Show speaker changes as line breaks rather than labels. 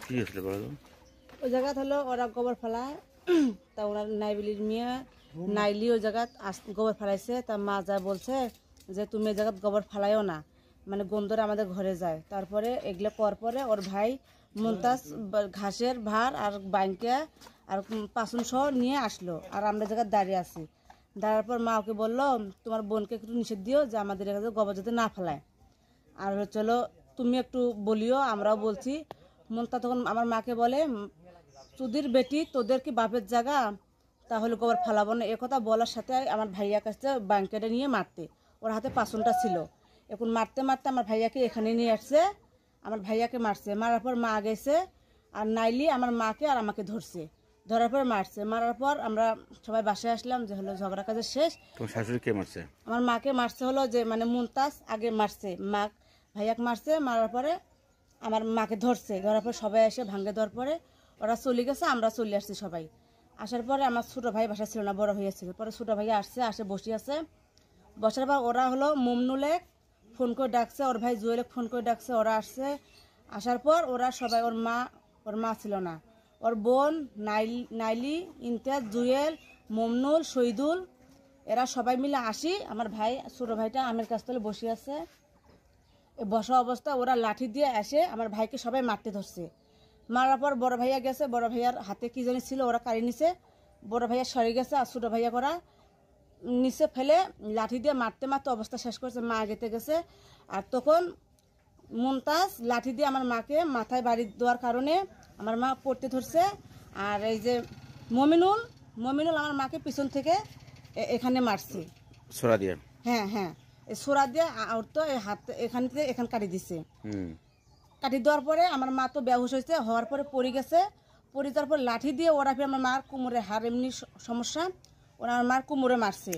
কি হয়েছিল বলো?
ওই জায়গা হলো ওরা গোবর ফেলায়, তা ওনার নাইবিলির মেয়ে নাইলি ওই জায়গা গোবর ফেলাইছে। তা মা যা বলছে যে তুমি এই জায়গাত গোবর ফেলাইও না, মানে গন্ধরে আমাদের ঘরে যায়। তারপরে এগুলো পর পরে ওর ভাই মুমতাজ ঘাসের ভার আর বাইঙ্কা আর পাসুন সহ নিয়ে আসলো, আর আমরা জায়গায় দাঁড়িয়ে আছি। দাঁড়ার পর মা ওকে বললো তোমার বোনকে একটু নিষেধ দিও যে আমাদের এখানে গোবর যাতে না ফেলায়, আর চলো তুমি একটু বলিও, আমরাও বলছি। মুমতাজ তখন আমার মাকে বলে চুদির বেটি তোদের কি বাপের জায়গা, তাহলে গোবর ফেলাবো না। একথা বলার সাথে আমার ভাইয়ার কাছে ব্যাংকেটে নিয়ে মারতে, ওর হাতে পাসনটা ছিল। এখন মারতে মারতে আমার ভাইয়াকে এখানে নিয়ে আসছে, আমার ভাইয়াকে মারছে। মারার পর মা গেছে, আর নাইলি আমার মাকে আর আমাকে ধরছে, ধরার পর মারছে। মারার পর আমরা সবাই বাসায় আসলাম যে হলো ঝগড়া কাজের শেষ।
তোমার শাশুড়ি কে মারছে?
আমার মাকে মারছে হলো যে মানে মুমতাজ আগে মারছে, মা ভাইয়াকে মারছে। মারার পরে আমার মাকে ধরছে, ধরার পর সবাই এসে ভাঙ্গে দেওয়ার পরে ওরা চলে গেছে, আমরা চলে আসছি সবাই। আসার পরে আমার ছোটো ভাই বাসা ছিল না, বড় হয়েছিল। পরে ছোটো ভাইয়া আসে বসে আছে। বসার পর ওরা হলো মমনুলে ফোন করে ডাকছে, ওর ভাই জুয়েলে ফোন করে ডাকছে, ওরা আসছে। আসার পর ওরা সবাই, ওর মা ছিল না, ওর বোন নাইলি, ইমতিয়াজ, জুয়েল, মমনুল, শহীদুল, এরা সবাই মিলে আসি। আমার ভাই ছোটো ভাইটা আমের কাছ থেকে বসে আছে। বসা অবস্থা ওরা লাঠি দিয়ে এসে আমার ভাইকে সবাই মারতে ধরছে। মারার পর বড় ভাইয়া গেছে, বড় ভাইয়ার হাতে কি জানি ছিল, ওরা কাড়ি নিছে। বড় ভাইয়া সরে গেছে, আর ছোটো ভাইয়া করা নিচে ফেলে লাঠি দিয়ে মারতে মারতে অবস্থা শেষ করছে। মা গেতে গেছে, আর তখন মুমতাজ লাঠি দিয়ে আমার মাকে মাথায় বাড়ি দেওয়ার কারণে আমার মা পড়তে ধরছে। আর এই যে মমিনুল আমার মাকে পিছন থেকে এখানে মারছে
সোরা দিয়ে।
হ্যাঁ হ্যাঁ, সোরা দিয়ে ওর তো হাত এখান থেকে এখান কাটি দিছে। কাটি দেওয়ার পরে আমার মা তো বেহুশ হয়েছে, হওয়ার পরে পড়ে গেছে। পড়ে যাওয়ার পর লাঠি দিয়ে ওরা ফিরে আমার মার কোমরে হার এমনি সমস্যা, ওরা আমার মার কোমরে মারছে।